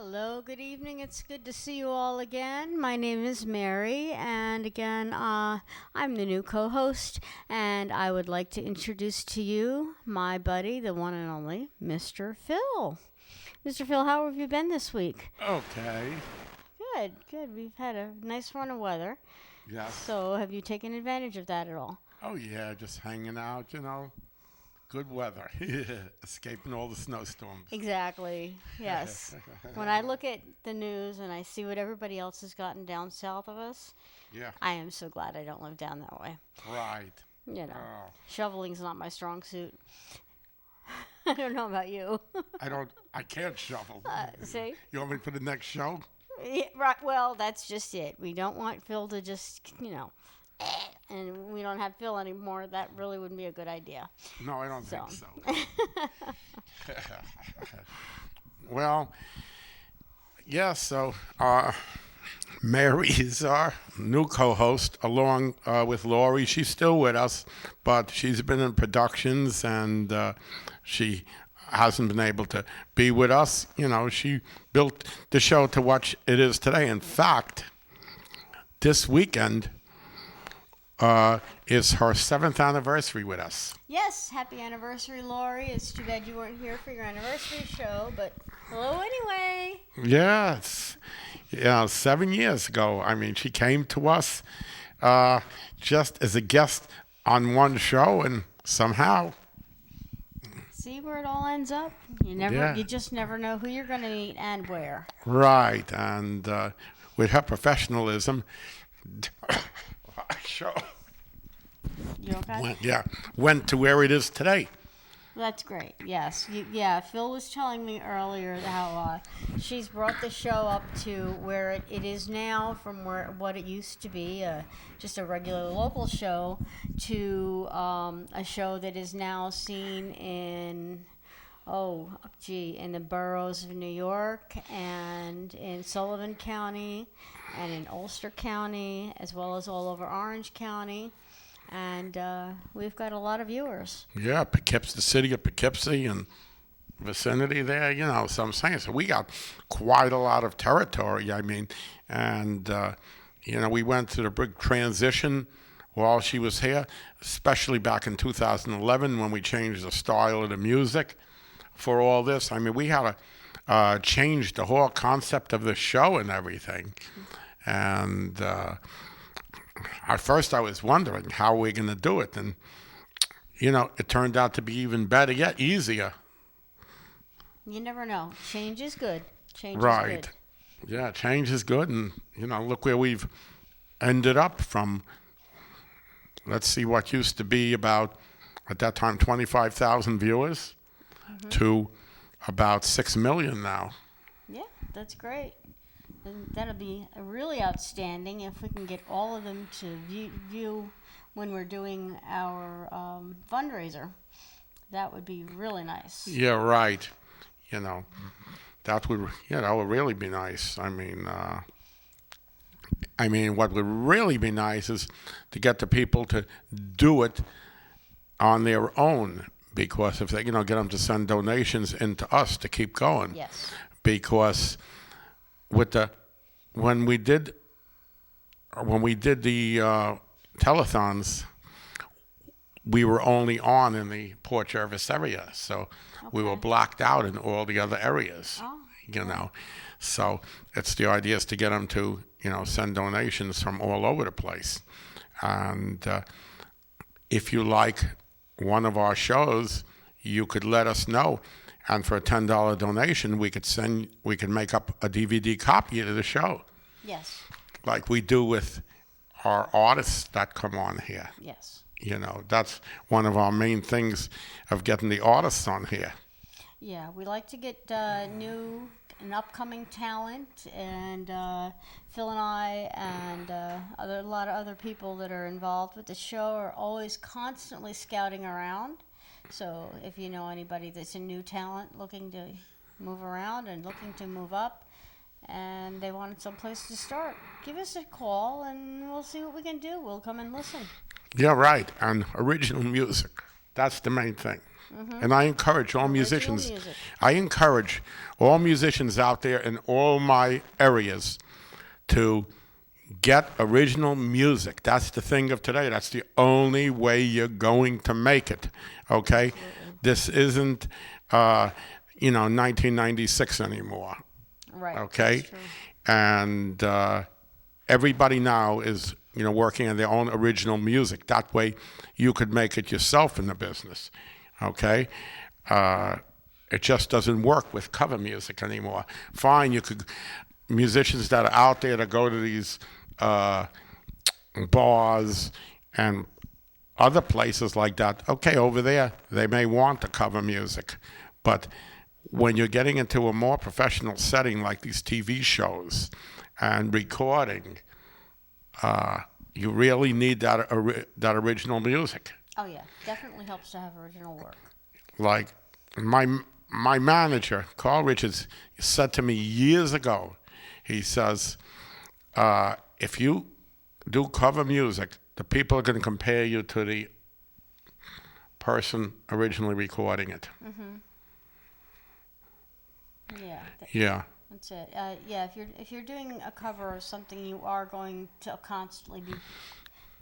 Hello, good evening. It's good to see you all again. My name is Mary, and again, I'm the new co host, and I would like to introduce to you my buddy, the one and only Mr. Phil. Mr. Phil, how have you been this week? Okay. Good, good. We've had a nice run of weather. Yes. So, have you taken advantage of that at all? Oh yeah, just hanging out, Good weather. Escaping all the snowstorms. Exactly. Yes. When I look at the news and I see what everybody else has gotten down south of us, Yeah. I am so glad I don't live down that way. Right. You know, Oh, shoveling's not my strong suit. I don't know about you. I can't shovel. See? You want me for the next show? Yeah, right. Well, that's just it. We don't want Phil to just, and we don't have Phil anymore. That really wouldn't be a good idea. No, I don't So. think so. Well, yeah, Mary is our new co-host along with Lori. She's still with us, but she's been in productions and she hasn't been able to be with us. She built the show to what it is today. In fact, this weekend is her 7th anniversary with us. Yes, happy anniversary, Lori. It's too bad you weren't here for your anniversary show, but hello anyway. Yes. Yeah, 7 years ago. I mean, she came to us just as a guest on one show, and somehow. See where it all ends up? You just never know who you're going to meet and where. Right, and with her professionalism, show You okay? went to where it is today. That's great. Yes. Phil was telling me earlier how she's brought the show up to where it is now from what it used to be, just a regular local show, to a show that is now seen in, in the boroughs of New York and in Sullivan County and in Ulster County, as well as all over Orange County. And we've got a lot of viewers. Yeah, Poughkeepsie, the city of Poughkeepsie and vicinity there, so I'm saying. So we got quite a lot of territory, and, we went through the big transition while she was here, especially back in 2011 when we changed the style of the music for all this. I mean, we had to change the whole concept of the show and everything. And at first I was wondering how we're going to do it. And, it turned out to be even better, yet easier. You never know. Change is good. Change is Right. good. Yeah, change is good. And, look where we've ended up from, let's see, what used to be about, at that time, 25,000 viewers to about 6 million now. Yeah, that's great. And that'll be really outstanding if we can get all of them to view when we're doing our fundraiser. That would be really nice. Yeah, right. That would really be nice. What would really be nice is to get the people to do it on their own, because if they, get them to send donations into us to keep going. Yes. Because when we did the telethons, we were only on in the Port Jervis area, so we were blocked out in all the other areas. Oh. So it's the idea is to get them to send donations from all over the place, and if you like one of our shows, you could let us know. And for a $10 donation, we could make up a DVD copy of the show. Yes. Like we do with our artists that come on here. Yes. That's one of our main things of getting the artists on here. Yeah, we like to get new and upcoming talent, and Phil and I and a lot of other people that are involved with the show are always constantly scouting around. So if you know anybody that's a new talent looking to move around and looking to move up, and they wanted some place to start, give us a call and we'll see what we can do. We'll come and listen. Yeah, right. And original music. That's the main thing. And I encourage all Original musicians. music. I encourage all musicians out there in all my areas to get original music. That's the thing of today. That's the only way you're going to make it. Okay? Absolutely. This isn't, 1996 anymore. Right. Okay? That's true. And everybody now is, working on their own original music. That way you could make it yourself in the business. Okay? It just doesn't work with cover music anymore. Fine, musicians that are out there that go to these bars and other places like that, okay, over there, they may want to cover music. But when you're getting into a more professional setting like these TV shows and recording, you really need that original music. Oh yeah, definitely helps to have original work. Like my manager, Carl Richards, said to me years ago, he says, if you do cover music, the people are going to compare you to the person originally recording it. Yeah. Yeah. That's it. Yeah, if you're doing a cover of something, you are going to constantly be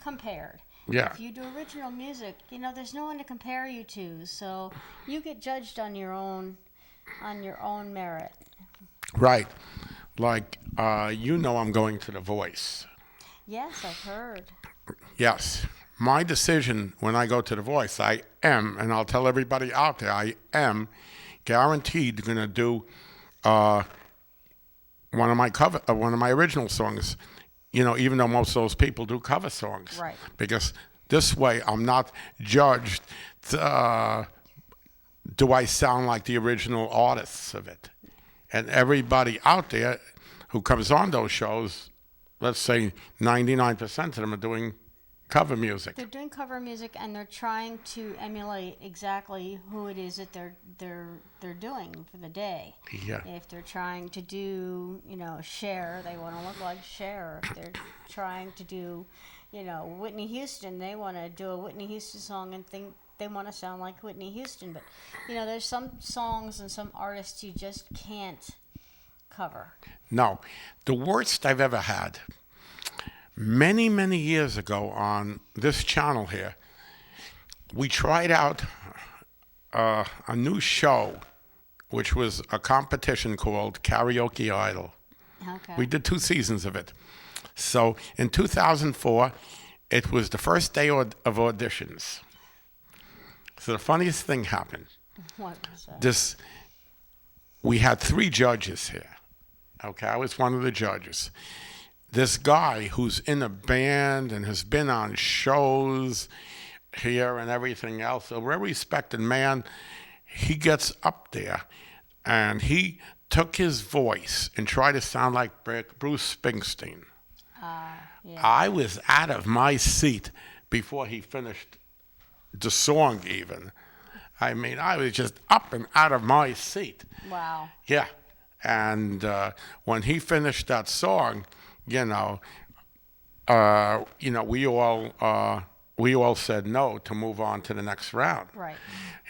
compared. Yeah. If you do original music, there's no one to compare you to, so you get judged on your own merit. Right. Like, I'm going to The Voice. Yes, I've heard. Yes. My decision when I go to The Voice, I am, and I'll tell everybody out there, I am guaranteed going to do one of my original songs. Even though most of those people do cover songs. Right. Because this way I'm not judged. Do I sound like the original artists of it? And everybody out there who comes on those shows, let's say 99% of them are doing cover music. They're doing cover music, and they're trying to emulate exactly who it is that they're doing for the day. Yeah. If they're trying to do, Cher, they want to look like Cher. If they're trying to do, Whitney Houston, they want to do a Whitney Houston song and think they want to sound like Whitney Houston. But, there's some songs and some artists you just can't cover. No. The worst I've ever had, many, many years ago on this channel here, we tried out a new show, which was a competition called Karaoke Idol. Okay. We did 2 seasons of it. So in 2004, it was the first day of auditions. So the funniest thing happened. What was that? We had 3 judges here. Okay, I was one of the judges. This guy who's in a band and has been on shows here and everything else, a very respected man, he gets up there and he took his voice and tried to sound like Bruce Springsteen. Yeah. I was out of my seat before he finished the song even. I mean, I was just up and out of my seat. Wow. Yeah. And when he finished that song, we all said no to move on to the next round. Right.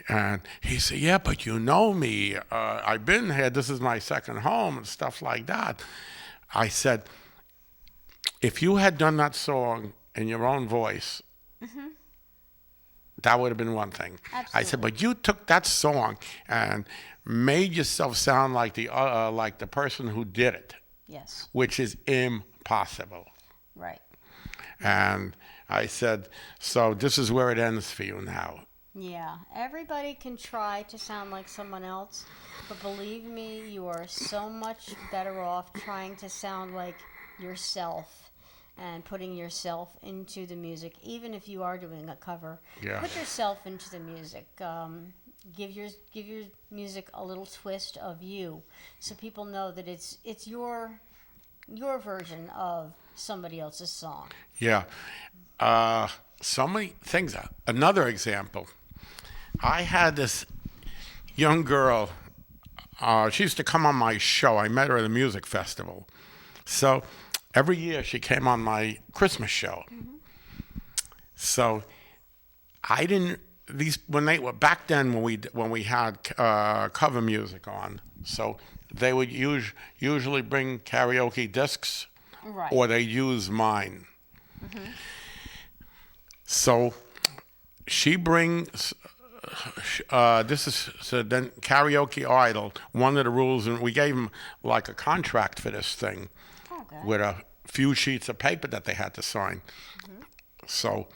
And he said, yeah, but you know me. I've been here. This is my second home and stuff like that. I said, if you had done that song in your own voice, that would have been one thing. Absolutely. I said, but you took that song and made yourself sound like the person who did it. Yes. Which is impossible. Right. And I said, so this is where it ends for you now. Yeah. Everybody can try to sound like someone else, but believe me, you are so much better off trying to sound like yourself and putting yourself into the music, even if you are doing a cover. Yeah. Put yourself into the music. Give your music a little twist of you, so people know that it's your version of somebody else's song. Yeah. So many things. Another example. I had this young girl. She used to come on my show. I met her at a music festival. So every year she came on my Christmas show. So I didn't these when they were back then when we had cover music on, so they would usually bring karaoke discs, Right. or they use mine. So she brings. This is so then Karaoke Idol. One of the rules, and we gave them like a contract for this thing, Okay. with a few sheets of paper that they had to sign. So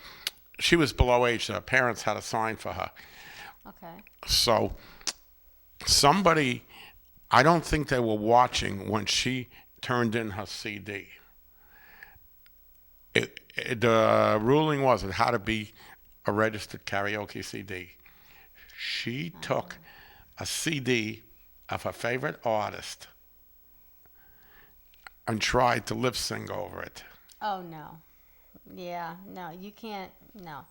she was below age, so her parents had to sign for her. Okay. So somebody, I don't think they were watching when she turned in her CD. The ruling was it had to be a registered karaoke CD. She took a CD of her favorite artist and tried to lip sync over it. Oh no. Yeah. No, you can't. No.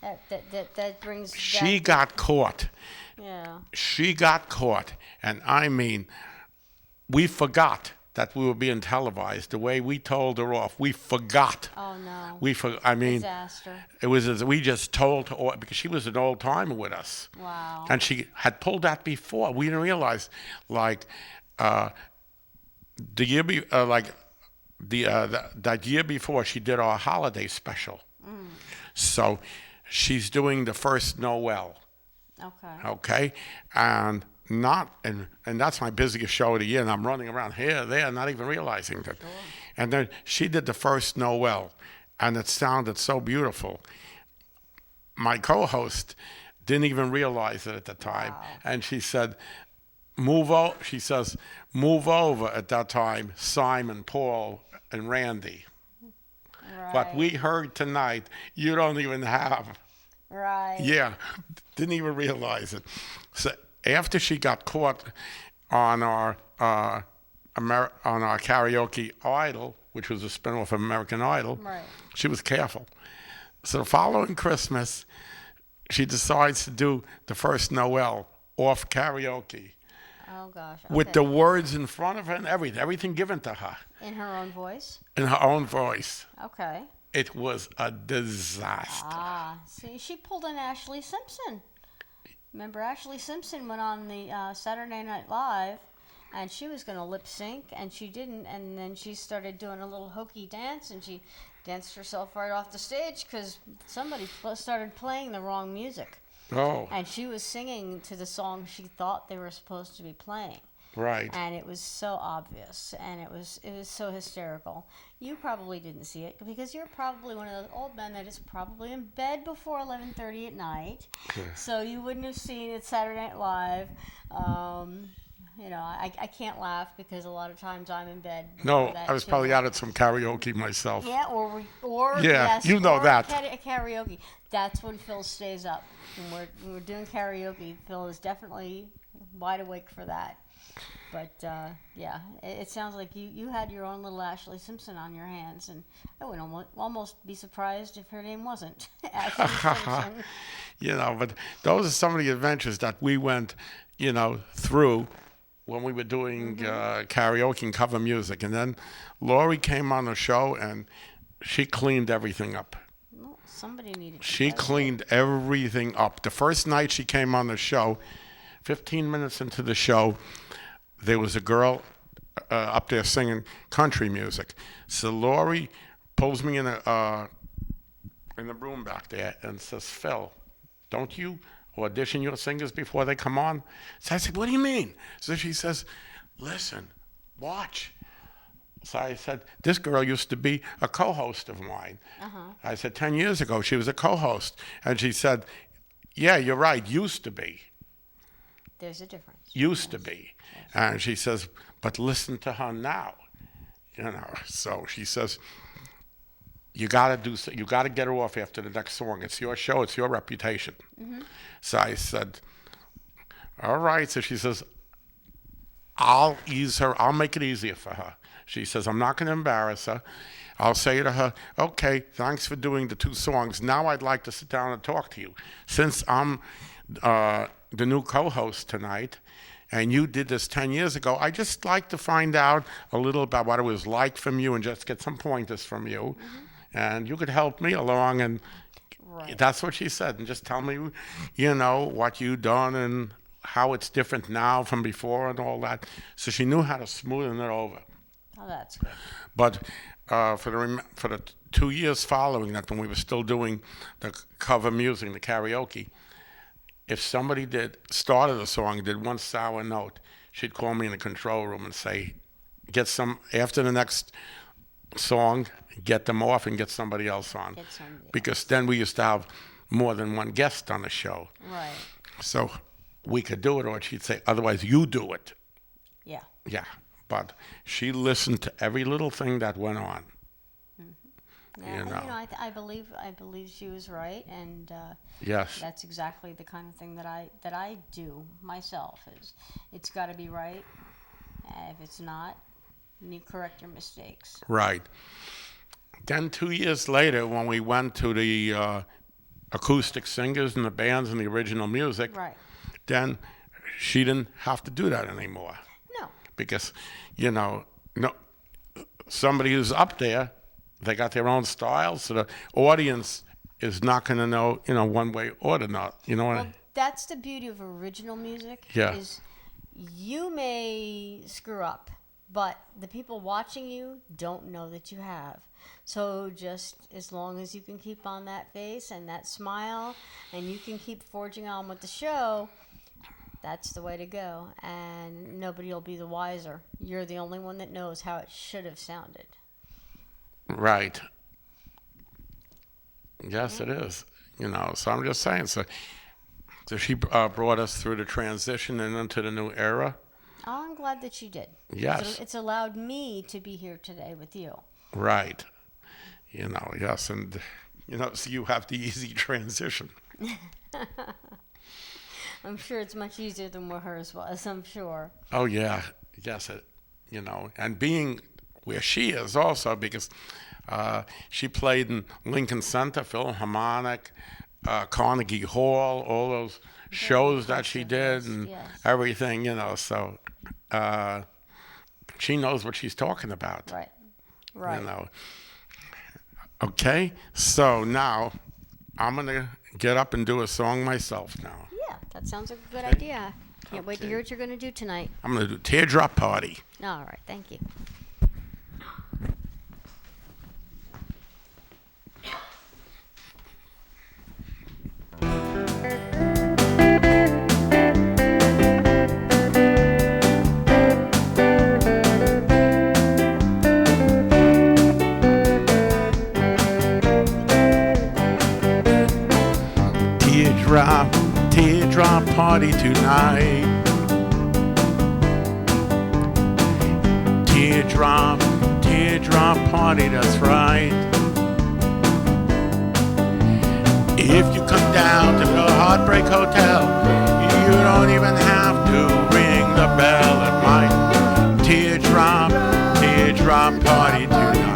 That brings. She got caught. Yeah. She got caught. And I mean, we forgot that we were being televised. The way we told her off, we forgot. Oh no. I mean, Disaster. it was as we just told her off because she was an old timer with us. Wow. And she had pulled that before. We didn't realize, like, the year that year before, she did our holiday special. So she's doing the first Noel. Okay. Okay, and that's my busiest show of the year, and I'm running around here, there, not even realizing that. And then she did the first Noel, and it sounded so beautiful. My co-host didn't even realize it at the time, and she said, She says, "Move over." At that time, Simon, Paul, and Randy. Right. But we heard tonight, you don't even have. Right. Yeah, didn't even realize it. So after she got caught on our Karaoke Idol, which was a spinoff of American Idol, Right. she was careful. So the following Christmas, she decides to do the first Noel off karaoke Oh gosh. with Okay. the words in front of her and everything given to her In her own voice. in her own voice. Okay. It was a disaster. Ah, see, she pulled an Ashley Simpson. Remember, Ashley Simpson went on the Saturday Night Live, and she was going to lip sync, and she didn't, and then she started doing a little hokey dance, and she danced herself right off the stage because somebody started playing the wrong music, Oh, and she was singing to the song she thought they were supposed to be playing. right. And it was so obvious, and it was so hysterical. You probably didn't see it because you're probably one of those old men that is probably in bed before 11:30 at night, so you wouldn't have seen it Saturday Night Live. I can't laugh because a lot of times I'm in bed. No, before that I was too. probably out at some karaoke myself. Yeah, or Yeah, yes, you know or that. Karaoke. That's when Phil stays up. When we're doing karaoke, Phil is definitely wide awake for that. But yeah, it sounds like you had your own little Ashley Simpson on your hands, and I would almost be surprised if her name wasn't Ashley Simpson. But those are some of the adventures that we went, through when we were doing karaoke and cover music. And then Lori came on the show, and she cleaned everything up. Well, somebody needed to She do that. cleaned everything up. The first night she came on the show, 15 minutes into the show, there was a girl up there singing country music. So Lori pulls me in the room back there and says, "Phil, don't you audition your singers before they come on?" So I said, "What do you mean?" So she says, "Listen, watch." So I said, "This girl used to be a co-host of mine." I said, 10 years ago, she was a co-host. And she said, "Yeah, you're right, used to be. There's a difference. Used to be." And she says, "But listen to her now." So she says, you got to get her off after the next song. It's your show, it's your reputation. So I said, "All right." So she says, I'll make it easier for her. She says, "I'm not going to embarrass her. I'll say to her, okay, thanks for doing the 2 songs. Now I'd like to sit down and talk to you. Since I'm the new co-host tonight, and you did this 10 years ago, I just like to find out a little about what it was like from you and just get some pointers from you. And you could help me along and Right. That's what she said. And just tell me, what you done and how it's different now from before and all that. So she knew how to smoothen it over. Oh, that's good. But for the 2 years following that, when we were still doing the cover music, the karaoke, if somebody started a song, did one sour note, she'd call me in the control room and say, get some, after the next song, get them off and get somebody else on. Get somebody Because then we used to have more than one guest on the show. Right. So we could do it, or she'd say, otherwise you do it. Yeah. Yeah. But she listened to every little thing that went on. Yeah, I believe she was right, and Yes. that's exactly the kind of thing that I do myself. Is it's got to be right. If it's not, you correct your mistakes. Right. Then 2 years later, when we went to the acoustic singers and the bands and the original music, Right. then she didn't have to do that anymore. No. Because, no, somebody who's up there, they got their own style, so the audience is not going to know, one way or the not. You know what? Well, that's the beauty of original music. Yeah. Is you may screw up, but the people watching you don't know that you have. So just as long as you can keep on that face and that smile, and you can keep forging on with the show, that's the way to go. And nobody will be the wiser. You're the only one that knows how it should have sounded. Right. Yes, it is. So I'm just saying. So she brought us through the transition and into the new era. Oh, I'm glad that you did. Yes. It's allowed me to be here today with you. Right. Yes. And, so you have the easy transition. I'm sure it's much easier than what hers was, I'm sure. Oh, yeah. Yes. And being where she is also, because she played in Lincoln Center, Philharmonic, Carnegie Hall, all those shows that she did and yes. everything, so she knows what she's talking about. Right. Right. Okay, so now I'm going to get up and do a song myself now. Yeah, that sounds like a good idea. Can't wait to hear what you're going to do tonight. I'm going to do Teardrop Party. All right, thank you. Teardrop party tonight. Teardrop party, that's right. If you come down to the Heartbreak Hotel, you don't even have to ring the bell at my teardrop party tonight.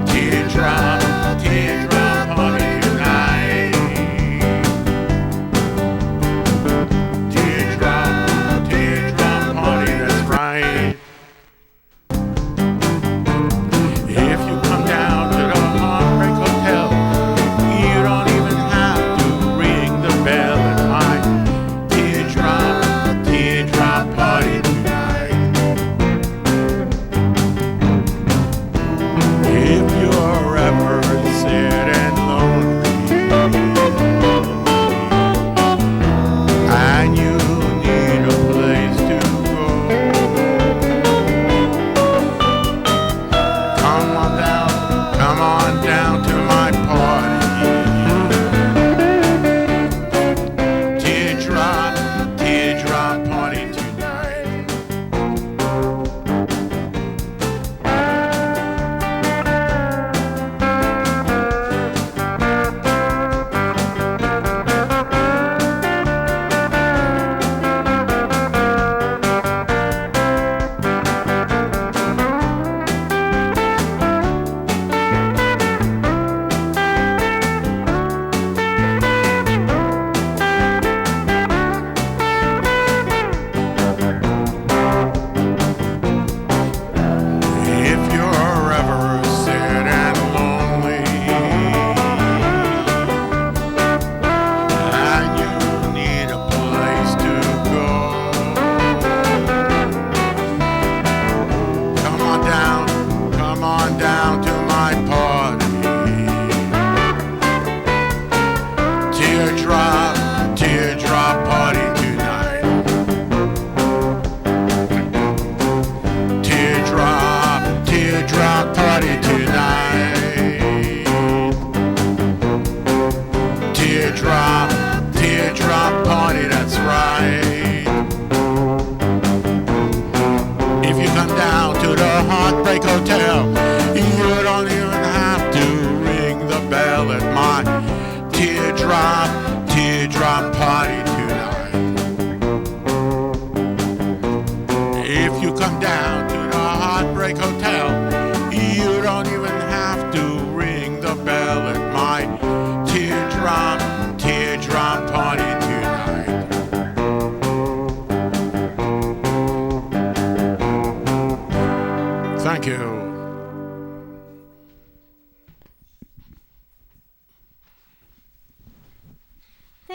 Teardrop party tonight. Teardrop party, that's right. If you come down to the Heartbreak Hotel, you don't even have to ring the bell at my teardrop party tonight.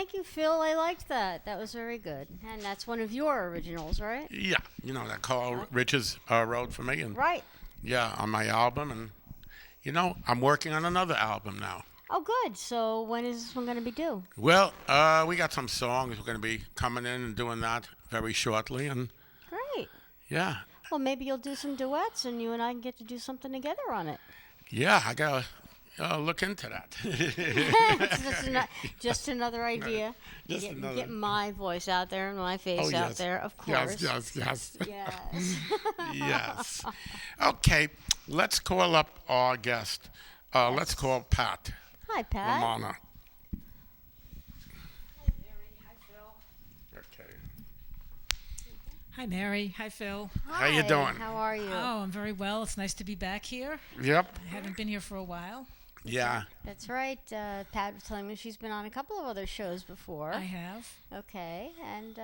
thank you, Phil. I liked that. That was very good. And that's one of your originals, right? Yeah, that Carl Richards wrote for me, and Right. yeah, on my album, and I'm working on another album now. Oh, good. So when is this one going to be due? Well, we got some songs. We're going to be coming in and doing that very shortly, and Great. yeah, Well, maybe you'll do some duets, and you and I can get to do something together on it. yeah, I gotta look into that. It's just another idea. Just another. Get my voice out there and my face Oh, out yes. there, of course. Yes. Yes. Yes. Okay, let's call up our guest. Let's call Pat Hi, Pat. LaManna. Okay. Hi, Mary. Hi, Phil. How you doing? How are you? Oh, I'm very well. It's nice to be back here. Yep. I haven't been here for a while. Yeah. That's right. Pat was telling me she's been on a couple of other shows before. I have. Okay. And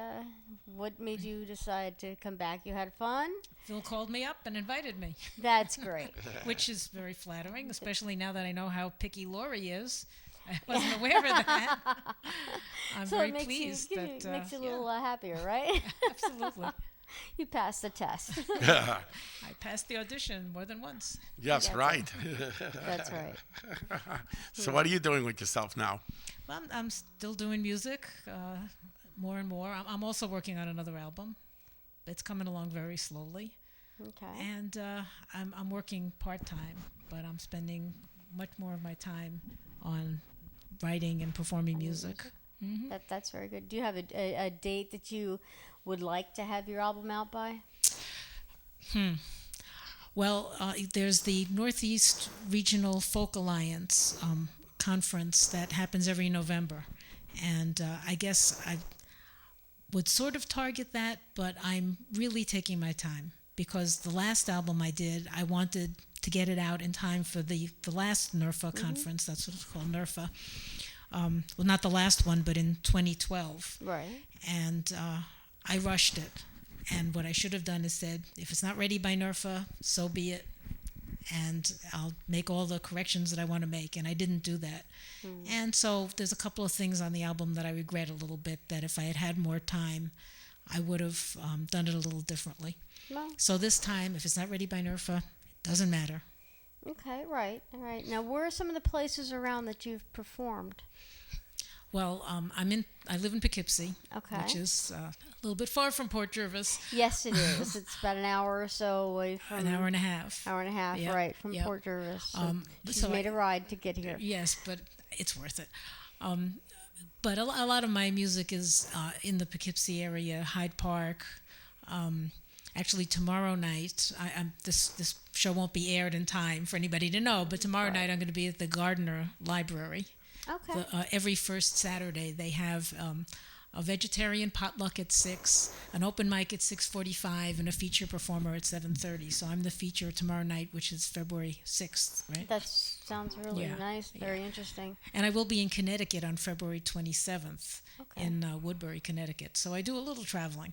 what made you decide to come back? You had fun? Phil called me up and invited me, That's great. which is very flattering, especially now that I know how picky Lori is. I wasn't aware of that. I'm So very it makes pleased you, that. makes you a little happier, right? Absolutely. You passed the test. I passed the audition more than once. Yes, right. That's right. So what are you doing with yourself now? Well, I'm still doing music more and more. I'm also working on another album. It's coming along very slowly. Okay. And I'm working part-time, but I'm spending much more of my time on writing and performing music. That's very good. Do you have a date that you would like to have your album out by? Well, there's the Northeast Regional Folk Alliance conference that happens every November. And I guess I would sort of target that, but I'm really taking my time because the last album I did, I wanted to get it out in time for the last NERFA conference. That's what it's called, NERFA. Well, not the last one, but in 2012. Right. And I rushed it. And what I should have done is said, if it's not ready by NERFA, so be it. And I'll make all the corrections that I want to make. And I didn't do that. And so there's a couple of things on the album that I regret a little bit, that if I had had more time, I would have done it a little differently. Well, So this time, if it's not ready by NERFA, it doesn't matter. okay, right. All right. Now, where are some of the places around that you've performed? Well, I live in Poughkeepsie, Okay. which is a little bit far from Port Jervis, Yes, it is. It's about an hour or so away from. an hour and a half. Hour and a half, Yep, right, from yep. Port Jervis. So she's so made I- a ride to get here. Yes, but it's worth it. But a lot of my music is in the Poughkeepsie area, Hyde Park. Actually, tomorrow night, this show won't be aired in time for anybody to know, but tomorrow night I'm going to be at the Gardner Library. Okay. Every first Saturday they have a vegetarian potluck at 6, an open mic at 6:45, and a feature performer at 7:30. So I'm the feature tomorrow night, which is February 6th, right? That sounds really Yeah, nice. Very interesting. And I will be in Connecticut on February 27th Okay. in Woodbury, Connecticut. So I do a little traveling,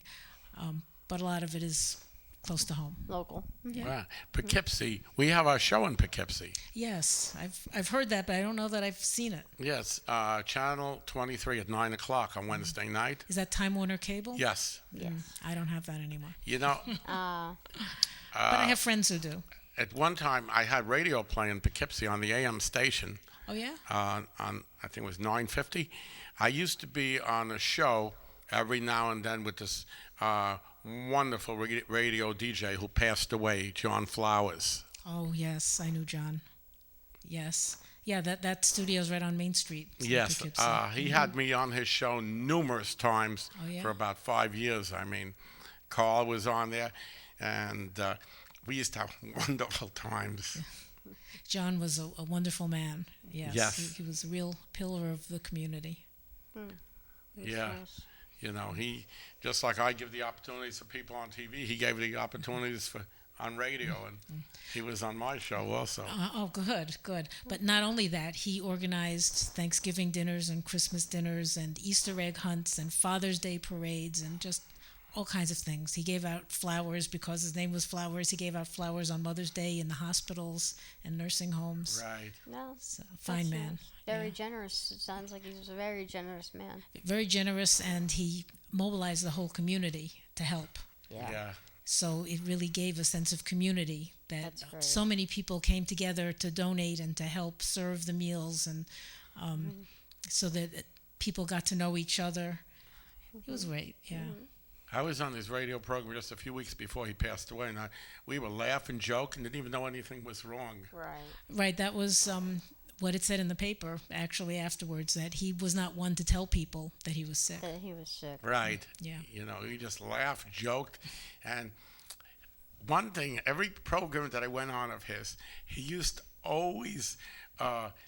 but a lot of it is close to home. Local. Wow. Poughkeepsie. We have our show in Poughkeepsie. Yes, I've heard that, but I don't know that I've seen it. Yes, Channel 23 at 9 o'clock on Wednesday night. Is that Time Warner Cable? Yes. Yes. I don't have that anymore. You know, But I have friends who do. at one time I had radio play in Poughkeepsie on the AM station Oh, yeah? on I think it was 950. I used to be on a show every now and then with this wonderful radio DJ who passed away, John Flowers. Oh, yes, I knew John. Yes. Yeah, that studio's right on Main Street. in Yes, Poughkeepsie. he had me on his show numerous times Oh, yeah? for about 5 years. I mean, Carl was on there, and we used to have wonderful times. John was a wonderful man. Yes. Yes. He was a real pillar of the community. Yeah. You know, he, just like I give the opportunities for people on TV, he gave the opportunities for on radio, and he was on my show also. Oh, good. But not only that, he organized Thanksgiving dinners and Christmas dinners and Easter egg hunts and Father's Day parades and just all kinds of things. He gave out flowers because his name was Flowers. He gave out flowers on Mother's Day in the hospitals and nursing homes. Right. No, So, fine that's man. nice. Very generous. It sounds like he's a very generous man. Very generous, and he mobilized the whole community to help. Yeah. So it really gave a sense of community that That's great. so many people came together to donate and to help serve the meals, and so that people got to know each other. It was great, yeah. I was on his radio program just a few weeks before he passed away, and we were laughing, joking, didn't even know anything was wrong. Right. Right, that was what it said in the paper, actually, afterwards, that he was not one to tell people that he was sick. That he was sick. Right. Yeah. You know, he just laughed, joked, and one thing, every program that I went on of his, he used to always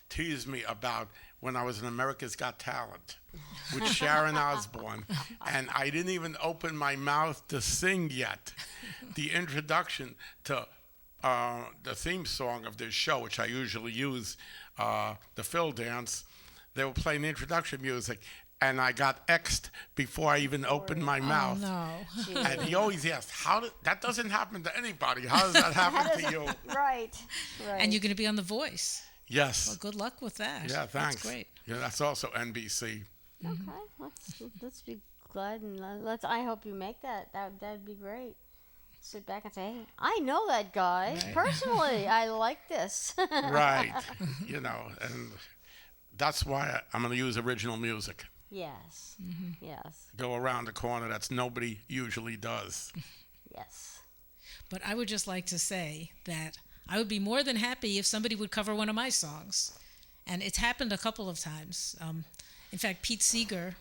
tease me about when I was in America's Got Talent with Sharon Osbourne, and I didn't even open my mouth to sing yet. The introduction to the theme song of this show, which I usually use, the Phil dance, they were playing the introduction music, and I got X'd before I even opened my mouth. No. And he always asked, that doesn't happen to anybody. How does that happen to you? Right. Right. And you're going to be on The Voice. Yes. Well, good luck with that. Yeah, thanks. That's great. Yeah, that's also NBC. Okay. Let's be glad and let's. I hope you make that. That'd be great. Sit back and say, hey, I know that guy personally. I like this. Right. You know, and that's why I'm going to use original music. Yes. Yes. Go around the corner. That's nobody usually does. Yes. But I would just like to say that I would be more than happy if somebody would cover one of my songs. And it's happened a couple of times. In fact, Pete Seeger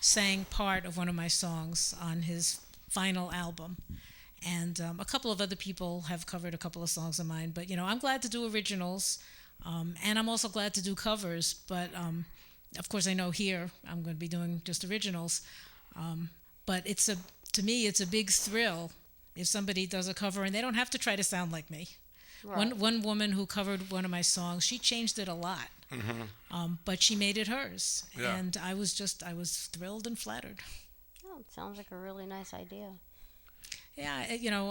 sang part of one of my songs on his final album. And a couple of other people have covered a couple of songs of mine. But, you know, I'm glad to do originals. And I'm also glad to do covers. But, of course, I know here I'm going to be doing just originals. But to me, it's a big thrill if somebody does a cover and they don't have to try to sound like me. Right. One woman who covered one of my songs, she changed it a lot, but she made it hers, and I was thrilled and flattered. Oh, it sounds like a really nice idea. Yeah, you know,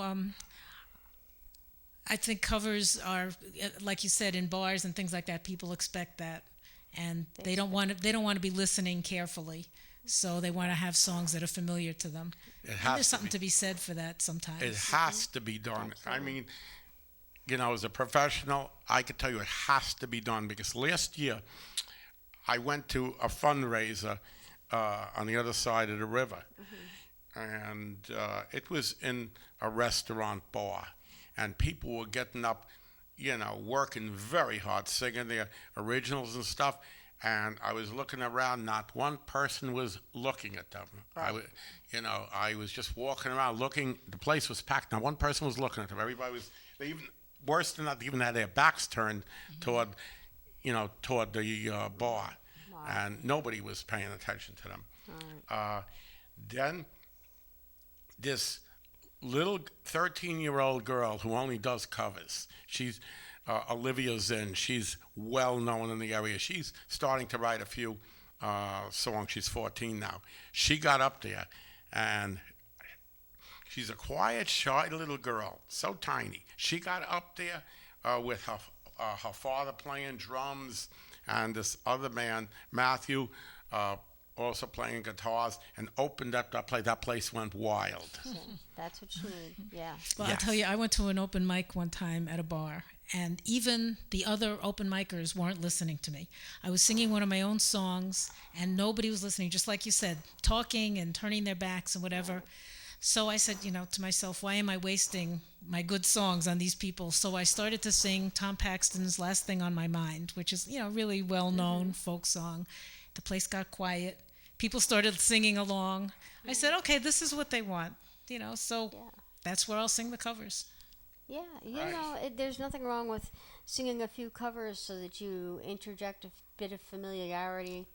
I think covers are, like you said, in bars and things like that. People expect that, and they don't want to be listening carefully. So they want to have songs that are familiar to them. And there's something to be said for that sometimes. It has to be done. I mean, you know, as a professional, I could tell you it has to be done, because last year I went to a fundraiser on the other side of the river, and it was in a restaurant bar, and people were getting up, you know, working very hard, singing their originals and stuff, and I was looking around, not one person was looking at them. Right. I was just walking around looking, the place was packed, not one person was looking at them. Everybody was, they even, worse than that, they even had their backs turned toward the bar, and nobody was paying attention to them. Right. Then this little 13-year-old girl who only does covers, she's Olivia Zinn. She's well known in the area. She's starting to write a few songs. She's 14 now. She got up there, and she's a quiet, shy little girl, so tiny. She got up there with her father playing drums, and this other man, Matthew, also playing guitars, and opened up that place. That place went wild. That's what you need. Yeah. Well, I'll tell you, I went to an open mic one time at a bar, and even the other open micers weren't listening to me. I was singing one of my own songs, and nobody was listening, just like you said, talking and turning their backs and whatever. So I said, to myself, why am I wasting my good songs on these people? So I started to sing Tom Paxton's Last Thing on My Mind, which is, really well-known folk song. The place got quiet. People started singing along. I said, okay, this is what they want, so that's where I'll sing the covers. Yeah, there's nothing wrong with singing a few covers so that you interject a bit of familiarity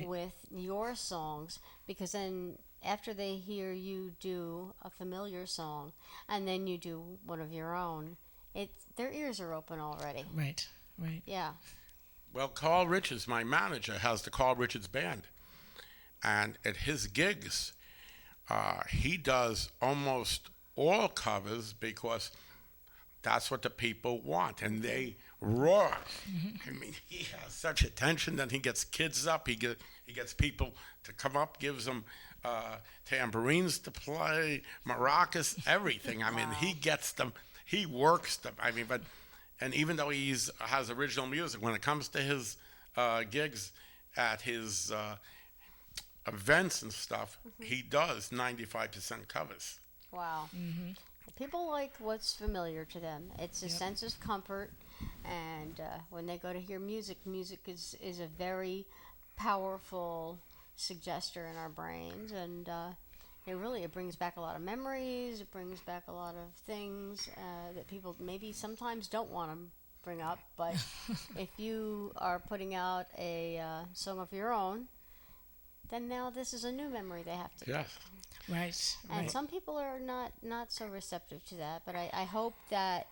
with your songs, because then after they hear you do a familiar song and then you do one of your own, their ears are open already. Right. Yeah. Well, Carl Richards, my manager, has the Carl Richards Band. And at his gigs, he does almost all covers because that's what the people want, and they roar. I mean, he has such attention. Then he gets kids up. He gets people to come up, gives them tambourines to play, maracas, everything. I mean, he gets them. He works them. I mean, and even though has original music, when it comes to his gigs at his events and stuff, he does 95% covers. Wow. People like what's familiar to them. It's a sense of comfort, and when they go to hear music, music is a very powerful suggester in our brains, and it brings back a lot of memories. It brings back a lot of things that people maybe sometimes don't want to bring up. But if you are putting out a song of your own, then now this is a new memory they have to. Yes. Right. And some people are not so receptive to that. But I hope that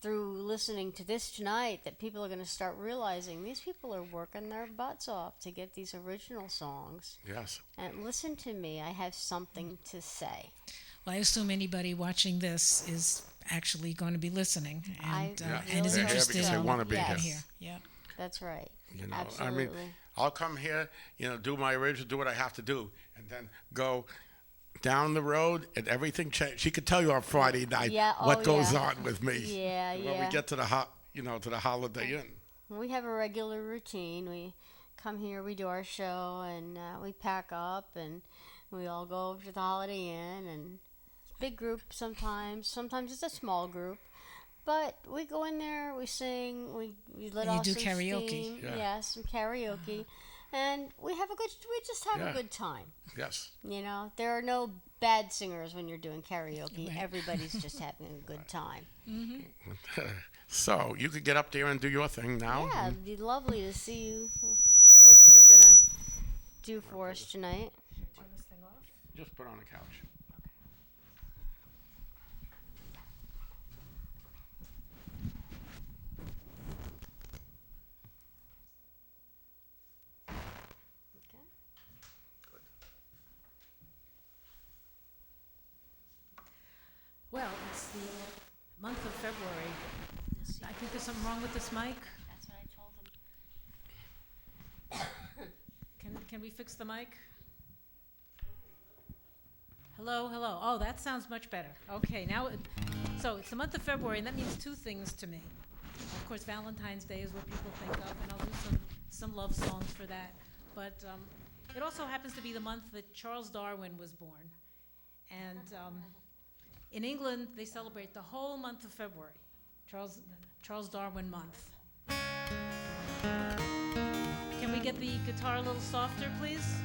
through listening to this tonight, that people are going to start realizing these people are working their butts off to get these original songs. Yes. And listen to me, I have something to say. Well, I assume anybody watching this is actually going to be listening and really is hope interested because they want to be Yes. here. Yeah. That's right. You know, Absolutely. I mean, I'll come here, do my original, do what I have to do, and then go down the road, and everything changed. She could tell you on Friday night what goes on with me. Yeah, when we get to the to the Holiday Inn. We have a regular routine. We come here, we do our show, and we pack up, and we all go over to the Holiday Inn, and it's a big group sometimes. Sometimes it's a small group. But we go in there, we sing, we let And you off do some karaoke. steam. Yeah. Yeah, some karaoke. And we just have a good time. Yes. There are no bad singers when you're doing karaoke. Right. Everybody's just having a good time. So you could get up there and do your thing now. Yeah, it'd be lovely to see what you're going to do for us tonight. Turn this thing off. Just put on the couch. Okay. Well, it's the month of February. I think there's something wrong with this mic. That's what I told him. Can we fix the mic? Hello, hello. Oh, that sounds much better. Okay, so it's the month of February, and that means two things to me. Of course, Valentine's Day is what people think of, and I'll do some love songs for that. But it also happens to be the month that Charles Darwin was born. And in England, they celebrate the whole month of February, Charles Darwin month. Can we get the guitar a little softer, please?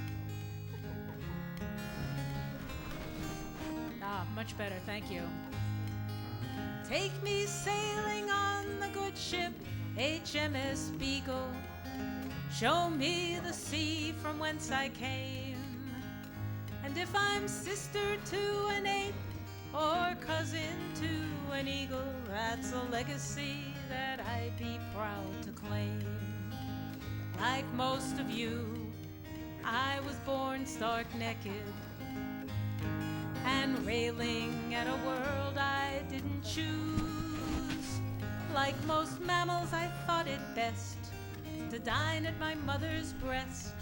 Much better, thank you. Take me sailing on the good ship HMS Beagle. Show me the sea from whence I came. And if I'm sister to an ape or cousin to an eagle, that's a legacy that I'd be proud to claim. Like most of you, I was born stark naked and railing at a world I didn't choose. Like most mammals, I thought it best to dine at my mother's breast.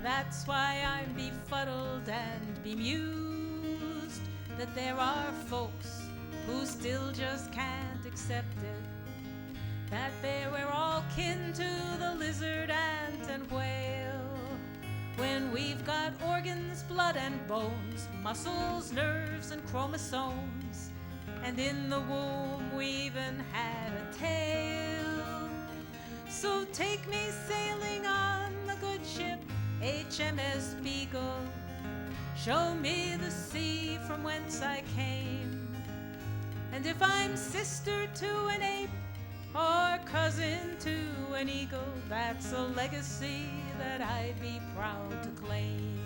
That's why I'm befuddled and bemused that there are folks who still just can't accept it, that we're all kin to the lizard, ant, and whale. When we've got organs, blood and bones, muscles, nerves, and chromosomes, and in the womb we even had a tail. So take me sailing on the good ship HMS Beagle. Show me the sea from whence I came. And if I'm sister to an ape or cousin to an eagle, that's a legacy that I'd be proud to claim.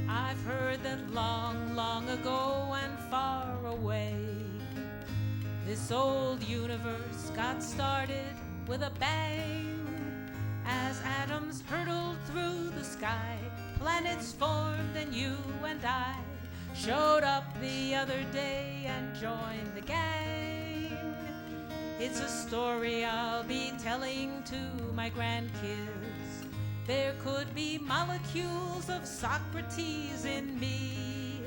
I've heard that long, long ago and far away, this old universe got started with a bang, as As atoms hurtled through the sky, planets formed and you and I showed up the other day and joined the gang. It's a story I'll be telling to my grandkids. There could be molecules of Socrates in me,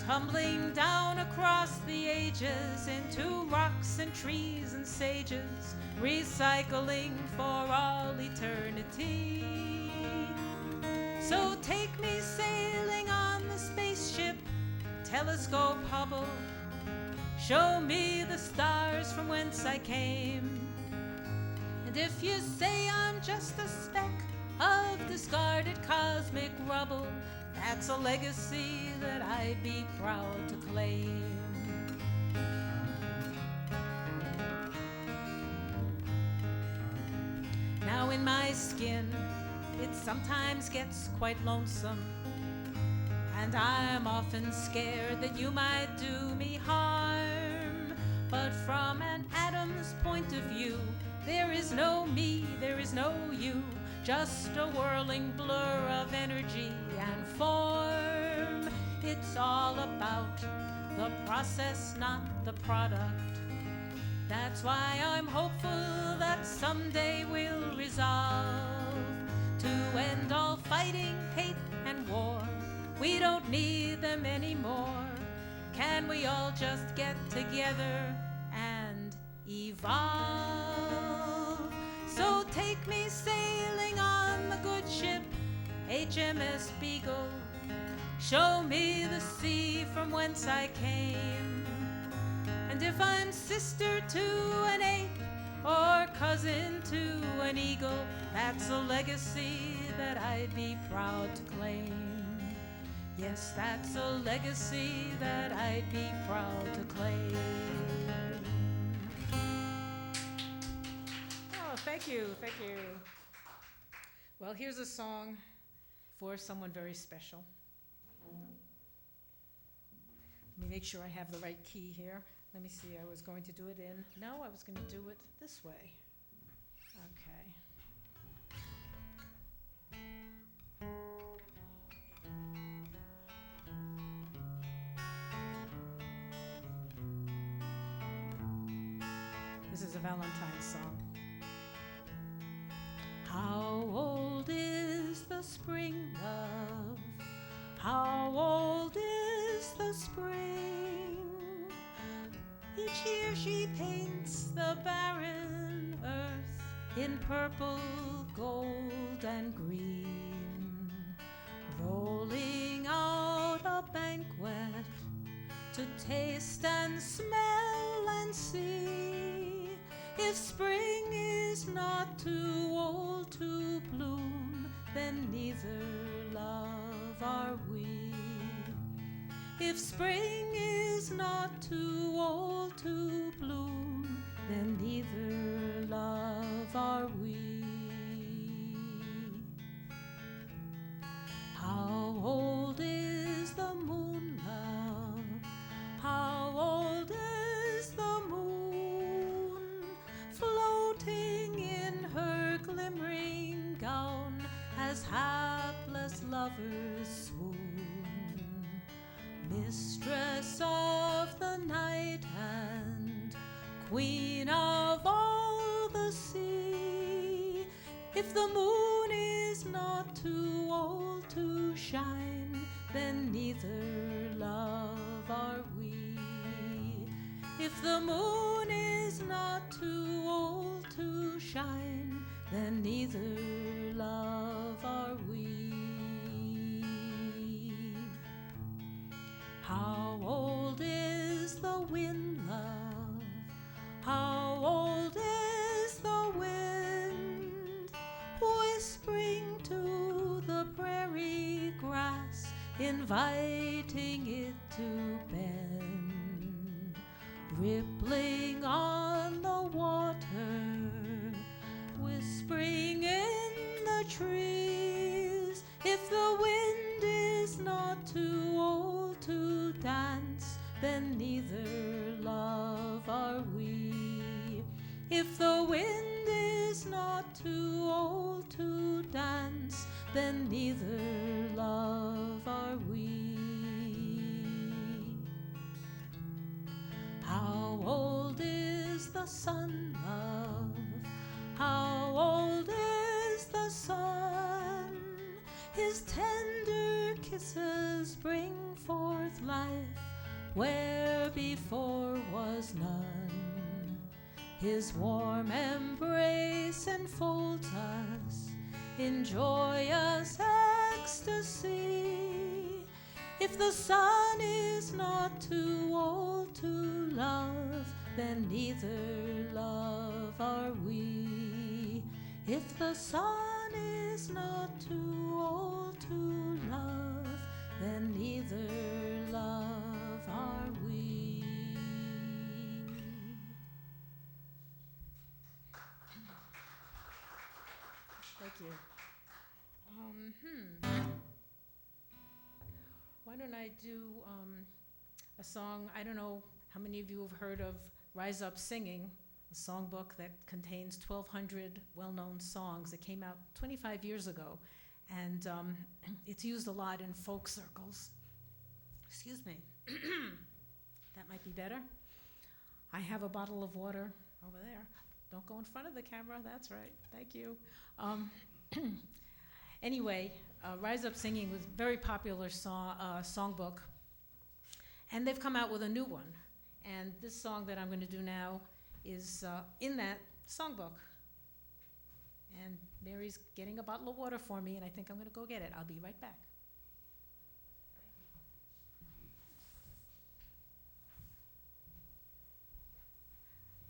tumbling down across the ages into rocks and trees and sages, recycling for all eternity. So take me sailing on the spaceship, telescope Hubble, show me the stars from whence I came. And if you say I'm just a speck of discarded cosmic rubble, that's a legacy that I'd be proud to claim. Now in my skin, it sometimes gets quite lonesome, and I'm often scared that you might do me harm. But from an atom's point of view, there is no me, there is no you, just a whirling blur of energy and form. It's all about the process, not the product. That's why I'm hopeful that someday we'll resolve to end all fighting, hate, and war. We don't need them anymore. Can we all just get together and evolve? So take me sailing on the good ship HMS Beagle. Show me the sea from whence I came. And if I'm sister to an ape or cousin to an eagle, that's a legacy that I'd be proud to claim. Yes, that's a legacy that I'd be proud to claim. Oh, thank you, thank you. Well, here's a song for someone very special. Let me make sure I have the right key here. Let me see, I was going to do it in, no, I was going to do it this way. Okay. This is a Valentine song. How old is the spring, love? How old is the spring? Each year she paints the barren earth in purple, gold, and green, rolling out a banquet to taste and smell and see. If spring is not too old to bloom, then neither, love, are we. If spring is not too old to bloom, then neither, love, are we. How old is the moon, love? How old is the moon? Floating in her glimmering gown as hapless lovers swoon. Mistress of the night and queen of all the sea. If the moon is not too old to shine, then neither, love, are we. If the moon is not too old to shine, then neither, love, are we. How old is the wind, love? How old is the wind? Whispering to the prairie grass, inviting it to bend. Rippling on the water, whispering in the trees. If the wind is not too old to dance, then neither, love, are we. If the wind is not too old then neither love are we. How old is the sun, love? How old is the sun? His tender kisses bring forth life where before was none. His warm embrace enfolds us in joyous ecstasy. If the sun is not too old to love, then neither love are we. If the sun is not too old to love, then neither love are we. Thank you. Why don't I do a song? I don't know how many of you have heard of Rise Up Singing, a songbook that contains 1,200 well-known songs that came out 25 years ago. And it's used a lot in folk circles. Excuse me. That might be better. I have a bottle of water over there. Don't go in front of the camera. That's right. Thank you. Anyway, Rise Up Singing was a very popular songbook. And they've come out with a new one. And this song that I'm going to do now is in that songbook. And Mary's getting a bottle of water for me, and I think I'm going to go get it. I'll be right back.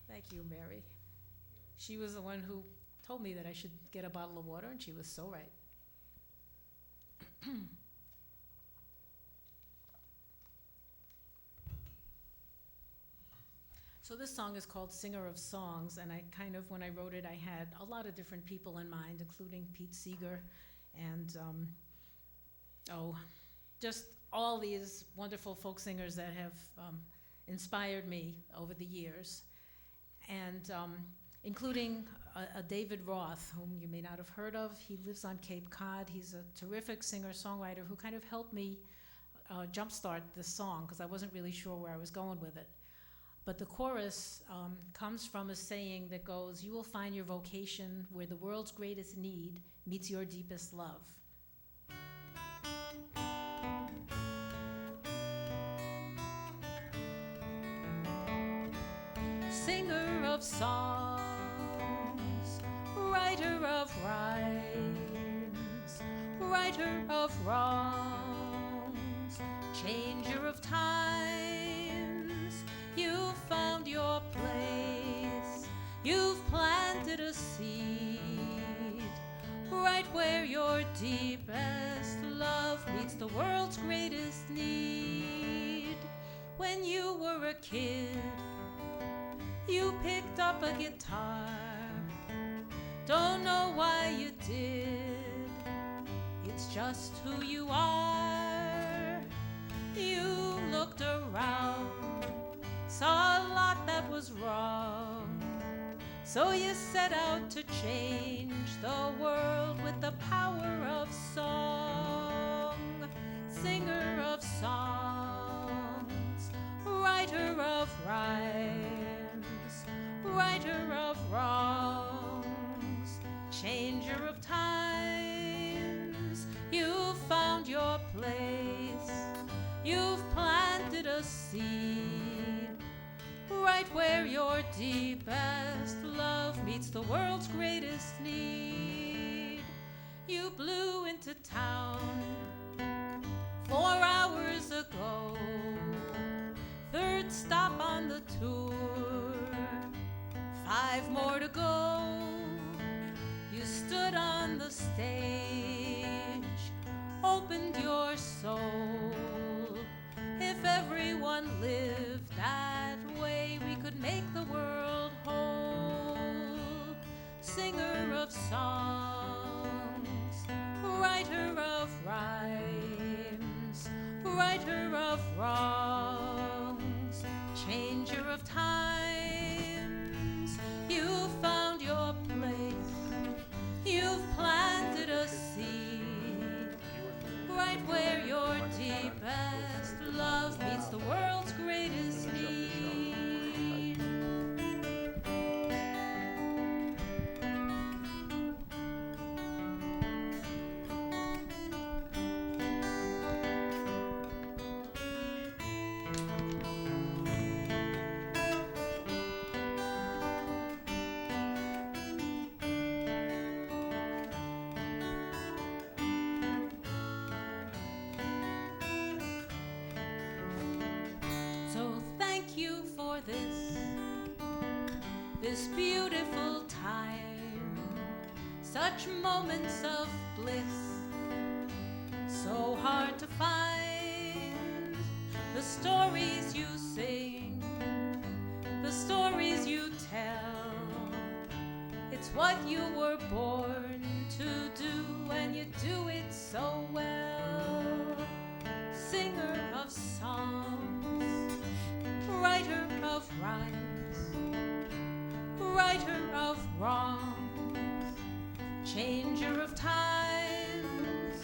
Thank you, Mary. She was the one who told me that I should get a bottle of water, and she was so right. So this song is called Singer of Songs, and I kind of, when I wrote it, I had a lot of different people in mind, including Pete Seeger and, just all these wonderful folk singers that have inspired me over the years. And including a David Roth, whom you may not have heard of. He lives on Cape Cod. He's a terrific singer-songwriter who kind of helped me jumpstart this song, because I wasn't really sure where I was going with it. But the chorus comes from a saying that goes, "You will find your vocation where the world's greatest need meets your deepest love." Singer of songs, writer of rhymes, writer of wrongs, changer of times, you've found your place, you've planted a seed, right where your deepest love meets the world's greatest need. When you were a kid, you picked up a guitar, don't know why you did, it's just who you are. You looked around, saw a lot that was wrong, so you set out to change the world with the power of song. Singer of songs, writer of rhymes, writer of wrongs, changer of times, you've found your place, you've planted a seed, right where your deepest love meets the world's greatest need. You blew into town 4 hours ago, third stop on the tour, 5 more to go. You stood on the stage, opened your soul. If everyone lived that way, we could make the world whole. Singer of songs, writer of rhymes, writer of wrongs, changer of times, you found your place, you've planted a this beautiful time. Such moments of bliss, so hard to find. The stories you sing, the stories you tell, it's what you were born to do, and you do it so well. Singer of songs, writer of rhymes, righter of wrongs, changer of times.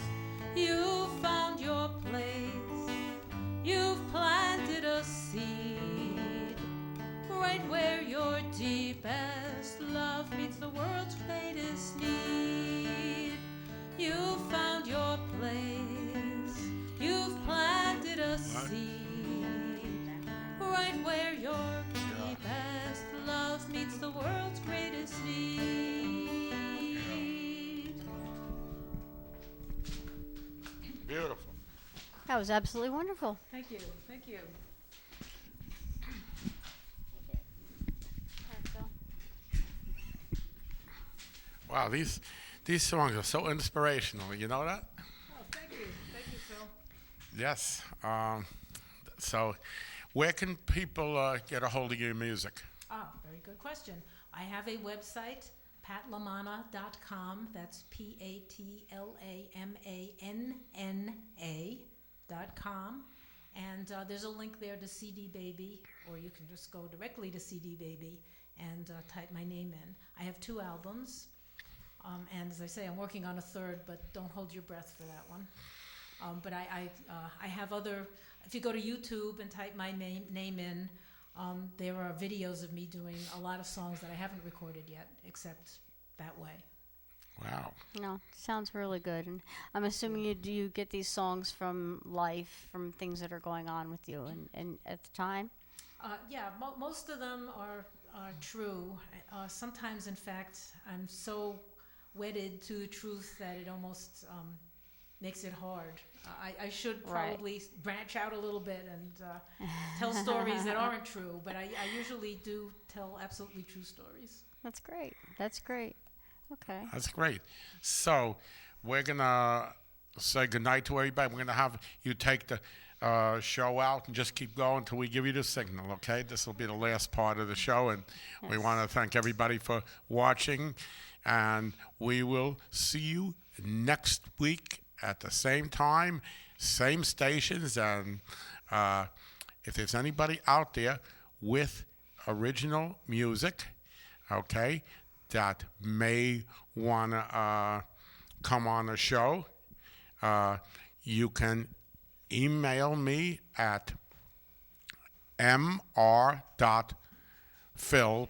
You've found your place, you've planted a seed, right where your deepest love meets the world's greatest need. You've found your place, you've planted a seed, right where your deepest love meets the world's greatest need. Beautiful. That was absolutely wonderful. Thank you, thank you. Wow, these songs are so inspirational. You know that? Oh, thank you, Phil. Yes. So, where can people get a hold of your music? Ah, very good question. I have a website, patlamanna.com. That's patlamanna.com. And there's a link there to CD Baby, or you can just go directly to CD Baby and type my name in. I have 2 albums. And as I say, I'm working on a 3rd, but don't hold your breath for that one. But I have other, if you go to YouTube and type my name in, there are videos of me doing a lot of songs that I haven't recorded yet, except that way. Wow. No, sounds really good. And I'm assuming you get these songs from life, from things that are going on with you and at the time? Yeah, most of them are true. Sometimes, in fact, I'm so wedded to the truth that it almost makes it hard. I should probably branch out a little bit and tell stories that aren't true, but I usually do tell absolutely true stories. That's great. That's great. Okay. That's great. So, we're going to say goodnight to everybody. We're going to have you take the show out and just keep going until we give you the signal, okay? This will be the last part of the show, and we want to thank everybody for watching, and we will see you next week at the same time, same stations, and if there's anybody out there with original music, okay, that may want to come on the show, you can email me at mr.phil, Phil,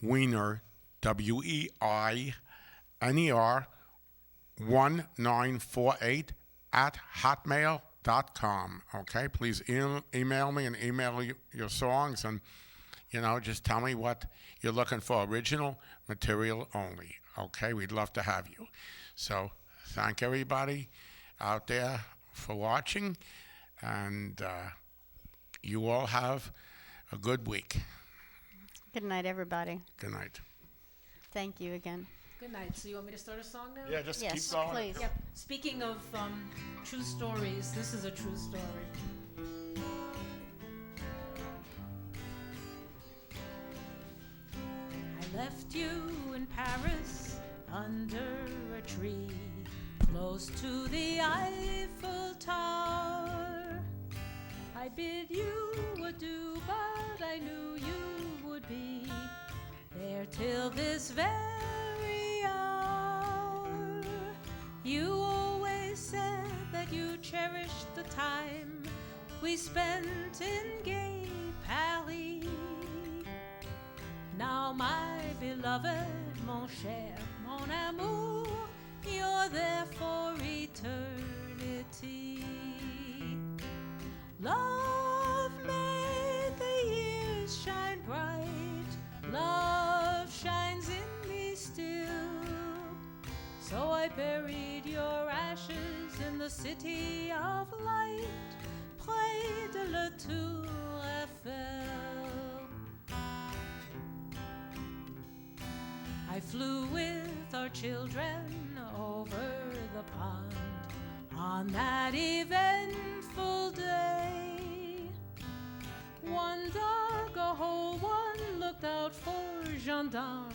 Weiner, Weiner, 1948 at hotmail.com. Okay, please email me and email your songs, and just tell me what you're looking for, original material only. Okay, we'd love to have you. So thank everybody out there for watching, and you all have a good week. Good night, everybody. Good night. Thank you again. Good night. So you want me to start a song now? Yeah, just Yes, keep going. please. Yep. Speaking of true stories, this is a true story. I left you in Paris under a tree, close to the Eiffel Tower. I bid you adieu, but I knew you would be there till this very hour. You always said that you cherished the time we spent in gay Paris. Now, my beloved, mon cher, mon amour, you're there for eternity. Love made the years shine bright. Love shines in me still. So I buried your ashes in the city of light, près de la Tour Eiffel. I flew with our children over the pond on that eventful day. One dug a hole, one looked out for gendarmes.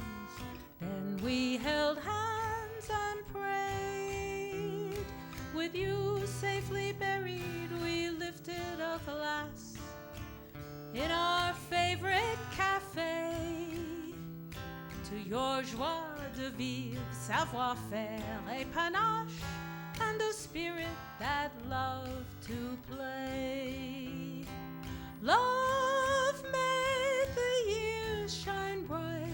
Then we held hands and prayed. With you safely buried, we lifted a glass in our favorite cafe to your joie de vivre, savoir-faire, et panache, and a spirit that loved to play. Love made the years shine bright.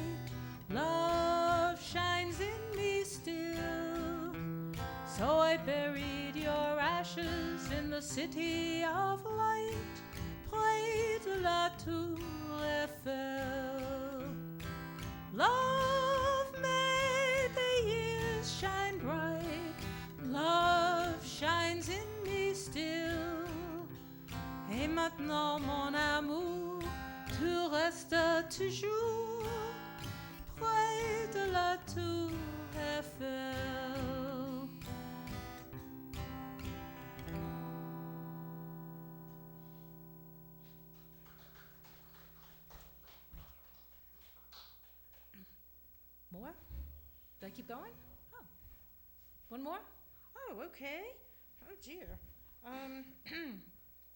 Love shines in me still. So I buried your ashes in the city of light. Près de la Tour Eiffel. Love made the years shine bright. Love shines in me still. Et maintenant, mon amour, tu restes toujours près de la Tour Eiffel. More? Did I keep going? Oh. One more? Oh, okay. Oh, dear.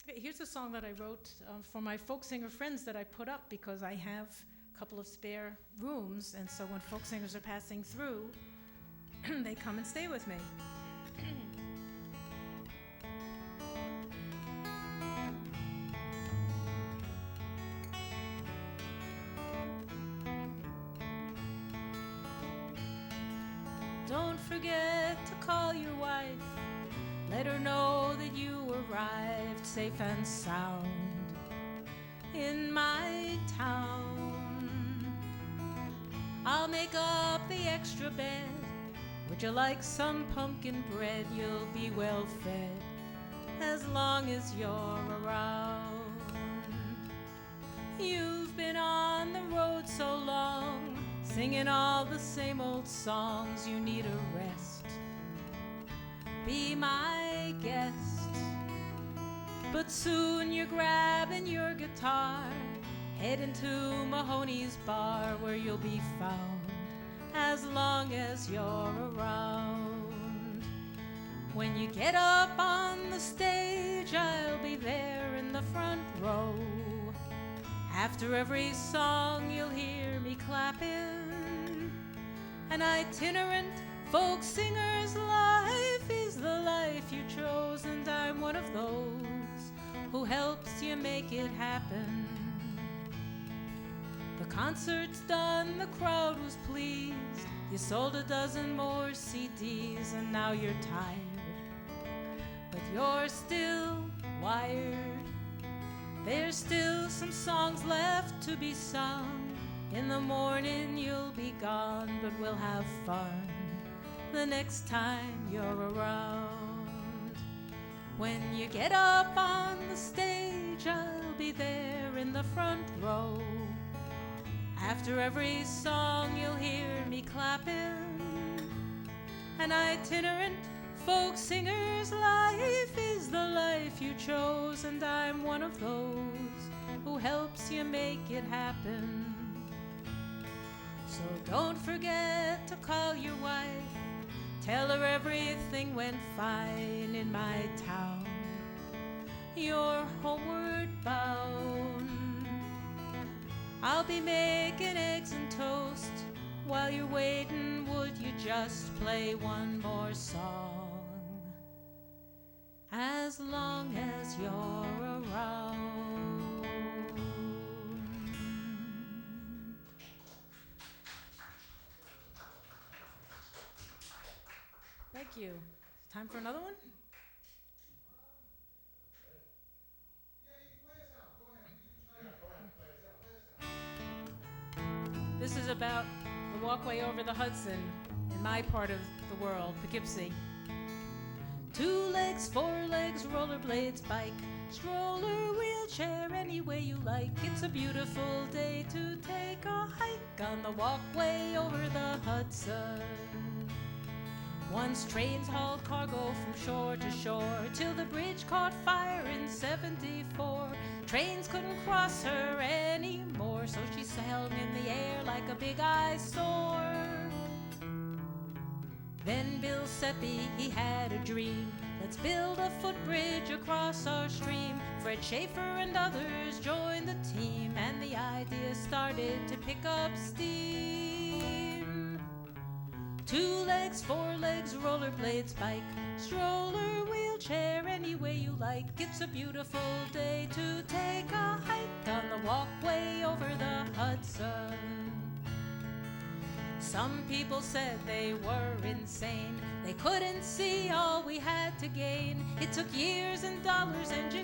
Here's a song that I wrote for my folk singer friends that I put up because I have a couple of spare rooms, and so when folk singers are passing through, they come and stay with me. Don't forget to call your wife. Let her know that you arrived safe and sound in my town. I'll make up the extra bed. Would you like some pumpkin bread? You'll be well fed as long as you're around. You've been on the road so long, singing all the same old songs. You need a rest. Be my guest. But soon you're grabbing your guitar, heading to Mahoney's bar, where you'll be found as long as you're around. When you get up on the stage, I'll be there in the front row. After every song you'll hear me clapping. An itinerant folk singer's life is the life you chose, and I'm one of those who helps you make it happen. The concert's done, the crowd was pleased. You sold a dozen more CDs, and now you're tired, but you're still wired. There's still some songs left to be sung. In the morning you'll be gone, but we'll have fun the next time you're around. When you get up on the stage, I'll be there in the front row. After every song you'll hear me clapping. An itinerant folk singer's life is the life you chose, and I'm one of those who helps you make it happen. So don't forget to call your wife. Tell her everything went fine in my town. You're homeward bound. I'll be making eggs and toast. While you're waiting, would you just play one more song? As long as you're around. Thank you. Time for another one? This is about the walkway over the Hudson in my part of the world, Poughkeepsie. 2 legs, 4 legs, rollerblades, bike, stroller, wheelchair, wheelchair any way you like. It's a beautiful day to take a hike on the walkway over the Hudson. Once trains hauled cargo from shore to shore till the bridge caught fire in 74. Trains couldn't cross her anymore, so she sailed in the air like a big eyesore. Then Bill Seppi, he had a dream. Let's build a footbridge across our stream. Fred Schaefer and others joined the team, and the idea started to pick up steam. 2 legs, 4 legs, rollerblades, bike, stroller, wheelchair, any way you like. It's a beautiful day to take a hike on the walkway over the Hudson. Some people said they were insane. They couldn't see all we had to gain. It took years and dollars, engineering,